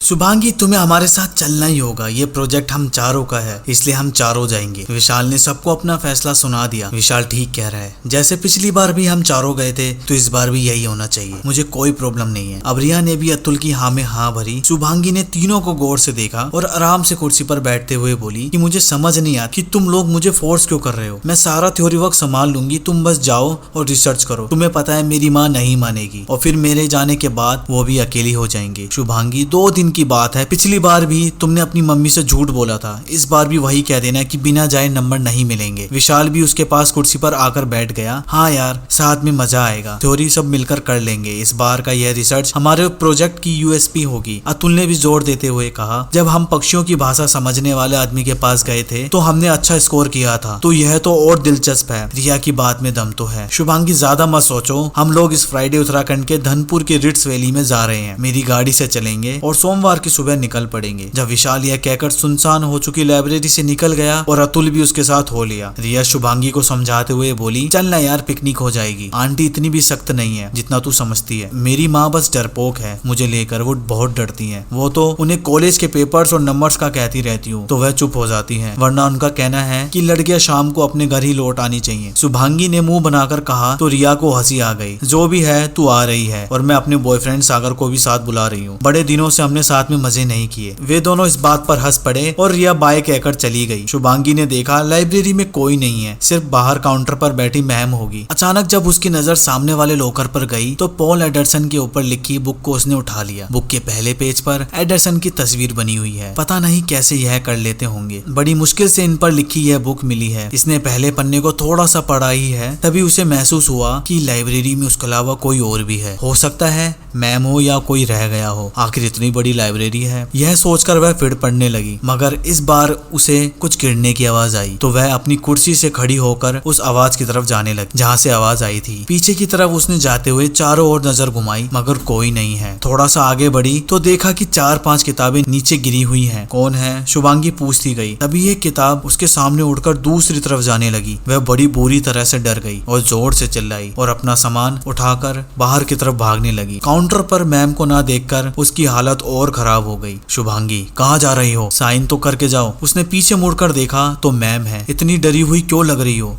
शुभांगी तुम्हें हमारे साथ चलना ही होगा, ये प्रोजेक्ट हम चारों का है, इसलिए हम चारों जाएंगे। विशाल ने सबको अपना फैसला सुना दिया। विशाल ठीक कह रहा है, जैसे पिछली बार भी हम चारों गए थे तो इस बार भी यही होना चाहिए, मुझे कोई प्रॉब्लम नहीं है। अब रिया ने भी अतुल की हाँ में हाँ भरी। शुभांगी ने तीनों को गौर से देखा और आराम से कुर्सी पर बैठते हुए बोली कि मुझे समझ नहीं आता कि तुम लोग मुझे फोर्स क्यों कर रहे हो। मैं सारा थ्योरी वर्क संभाल लूंगी, तुम बस जाओ और रिसर्च करो। तुम्हें पता है मेरी माँ नहीं मानेगी और फिर मेरे जाने के बाद वो भी अकेली हो जाएंगे। शुभांगी 2 दिन की बात है, पिछली बार भी तुमने अपनी मम्मी से झूठ बोला था, इस बार भी वही कह देना कि बिना जाए नंबर नहीं मिलेंगे। विशाल भी उसके पास कुर्सी पर आकर बैठ गया। हाँ यार, साथ में मजा आएगा, थ्योरी सब मिलकर कर लेंगे। इस बार का यह रिसर्च हमारे प्रोजेक्ट की यूएसपी होगी। अतुल ने भी जोर देते हुए कहा, जब हम पक्षियों की भाषा समझने वाले आदमी के पास गए थे तो हमने अच्छा स्कोर किया था, तो यह तो और दिलचस्प है। रिया की बात में दम तो है। शुभांगी ज्यादा मत सोचो, हम लोग इस फ्राइडे उत्तराखंड के धनपुर के रिट्स वैली में जा रहे हैं। मेरी गाड़ी से चलेंगे और सोमवार की सुबह निकल पड़ेंगे। जब विशाल यह कहकर सुनसान हो चुकी लाइब्रेरी से निकल गया और अतुल भी उसके साथ हो लिया, रिया शुभांगी को समझाते हुए बोली, चलना यार, पिकनिक हो जाएगी। आंटी इतनी भी सख्त नहीं है जितना तू समझती है। मेरी माँ बस डरपोक है मुझे लेकर, वो बहुत डरती है। वो तो उन्हें कॉलेज के पेपर्स और नंबर्स का कहती रहती हूँ तो वह चुप हो जाती है, वरना उनका कहना है कि लड़कियां शाम को अपने घर ही लौट आनी चाहिए। शुभांगी ने मुंह बनाकर कहा तो रिया को हंसी आ गई। जो भी है तू आ रही है और मैं अपने बॉयफ्रेंड सागर को भी साथ बुला रही हूँ। बड़े दिनों से हमने साथ में मजे नहीं किए। वे दोनों इस बात पर हंस पड़े और रिया बाय कहकर चली गई। शुभांगी ने देखा लाइब्रेरी में कोई नहीं है, सिर्फ बाहर काउंटर पर बैठी मैम होगी। अचानक जब उसकी नजर सामने वाले लॉकर पर गई तो पॉल एडरसन के ऊपर लिखी बुक को उसने उठा लिया। बुक के पहले पेज पर एडरसन की तस्वीर बनी हुई है। पता नहीं कैसे यह कर लेते होंगे, बड़ी मुश्किल से इन पर लिखी यह बुक मिली है। इसने पहले पन्ने को थोड़ा सा पढ़ा ही है, तभी उसे महसूस हुआ कि लाइब्रेरी में उसके अलावा कोई और भी है। हो सकता है मैम हो या कोई रह गया हो, आखिर इतनी बड़ी लाइब्रेरी है। यह सोचकर वह फिर पढ़ने लगी, मगर इस बार उसे कुछ गिरने की आवाज आई तो वह अपनी कुर्सी से खड़ी होकर उस आवाज की तरफ जाने लगी जहाँ से आवाज आई थी। पीछे की तरफ उसने जाते हुए चारों ओर नजर घुमाई, मगर कोई नहीं है। थोड़ा सा आगे बढ़ी तो देखा कि 4-5 किताबें नीचे गिरी हुई हैं। कौन है? शुभांगी पूछती गई। तभी एक किताब उसके सामने उड़कर दूसरी तरफ जाने लगी। वह बड़ी बुरी तरह से डर गई और जोर से चिल्लाई और अपना सामान उठाकर बाहर की तरफ भागने लगी। काउंटर पर मैम को ना देखकर उसकी हालत और खराब हो गई। शुभांगी, कहाँ जा रही हो? साइन तो करके जाओ। उसने पीछे मुड़कर देखा तो मैम है। इतनी डरी हुई क्यों लग रही हो?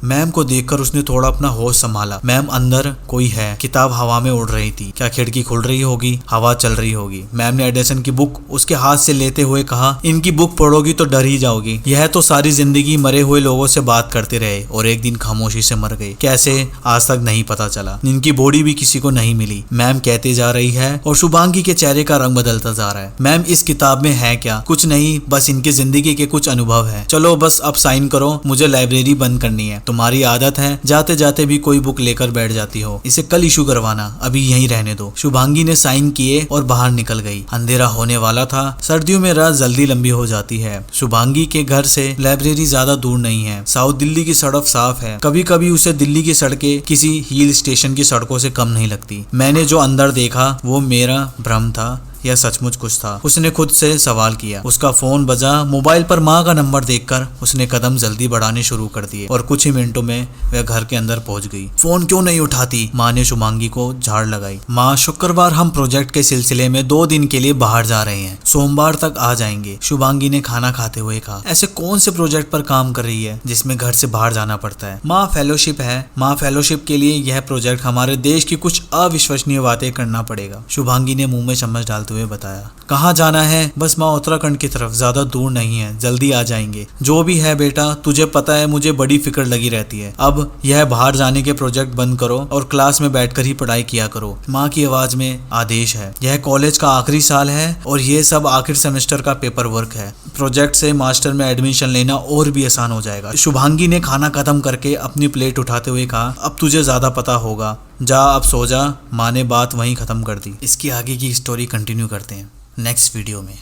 मैम को देखकर उसने थोड़ा अपना होश संभाला। मैम, अंदर कोई है। किताब हवा में उड़ रही थी। क्या खिड़की खुल रही होगी? हवा चल रही होगी। मैम ने एडिसन की बुक उसके हाथ से लेते हुए कहा, इनकी बुक पढ़ोगी तो डर ही जाओगी। यह तो सारी जिंदगी मरे हुए लोगों से बात करते रहे और एक दिन खामोशी से मर गए। कैसे? आज तक नहीं पता चला। इनकी बॉडी भी किसी को नहीं मिली। मैम कहते जा रही है और शुभांगी के चेहरे का रंग बदलता जा रहा है। मैम, इस किताब में है क्या? कुछ नहीं, बस इनकी जिंदगी के कुछ अनुभव है। चलो बस अब साइन करो, मुझे लाइब्रेरी बंद करनी है। तुम्हारी आदत है जाते जाते भी कोई बुक लेकर बैठ जाती हो। इसे कल इशू करवाना, अभी यहीं रहने दो। शुभांगी ने साइन किए और बाहर निकल गई। अंधेरा होने वाला था। सर्दियों में रात जल्दी लंबी हो जाती है। शुभांगी के घर से लाइब्रेरी ज्यादा दूर नहीं है। साउथ दिल्ली की सड़क साफ है। कभी कभी उसे दिल्ली की सड़कें किसी हिल स्टेशन की सड़कों से कम नहीं लगती। मैंने जो अंदर देखा वो मेरा भ्रम था या सचमुच कुछ था? उसने खुद से सवाल किया। उसका फोन बजा। मोबाइल पर माँ का नंबर देखकर उसने कदम जल्दी बढ़ाने शुरू कर दिए और कुछ ही मिनटों में वह घर के अंदर पहुंच गई। फोन क्यों नहीं उठाती? माँ ने शुभांगी को झाड़ लगाई। माँ, शुक्रवार हम प्रोजेक्ट के सिलसिले में 2 दिन के लिए बाहर जा रहे हैं, सोमवार तक आ जाएंगे। शुभांगी ने खाना खाते हुए कहा। ऐसे कौन से प्रोजेक्ट पर काम कर रही है जिसमें घर से बाहर जाना पड़ता है? माँ, फेलोशिप है। माँ, फेलोशिप के लिए यह प्रोजेक्ट हमारे देश की कुछ अविश्वसनीय बातें करना पड़ेगा। शुभांगी ने मुंह में चम्मच डालते हुए बताया। कहाँ जाना है? बस माँ, उत्तराखंड की तरफ, ज्यादा दूर नहीं है, जल्दी आ जाएंगे। जो भी है बेटा, तुझे पता है मुझे बड़ी फिक्र लगी रहती है। अब यह बाहर जाने के प्रोजेक्ट बंद करो और क्लास में बैठकर ही पढ़ाई किया करो। माँ की आवाज में आदेश है। यह कॉलेज का आखिरी साल है और ये सब आखिर सेमेस्टर का पेपर वर्क है। प्रोजेक्ट से मास्टर में एडमिशन लेना और भी आसान हो जाएगा। शुभांगी ने खाना खत्म करके अपनी प्लेट उठाते हुए कहा, अब तुझे ज्यादा पता होगा, जा अब सो जा। माँ ने बात वहीं खत्म कर दी। इसकी आगे की स्टोरी कंटिन्यू करते हैं नेक्स्ट वीडियो में।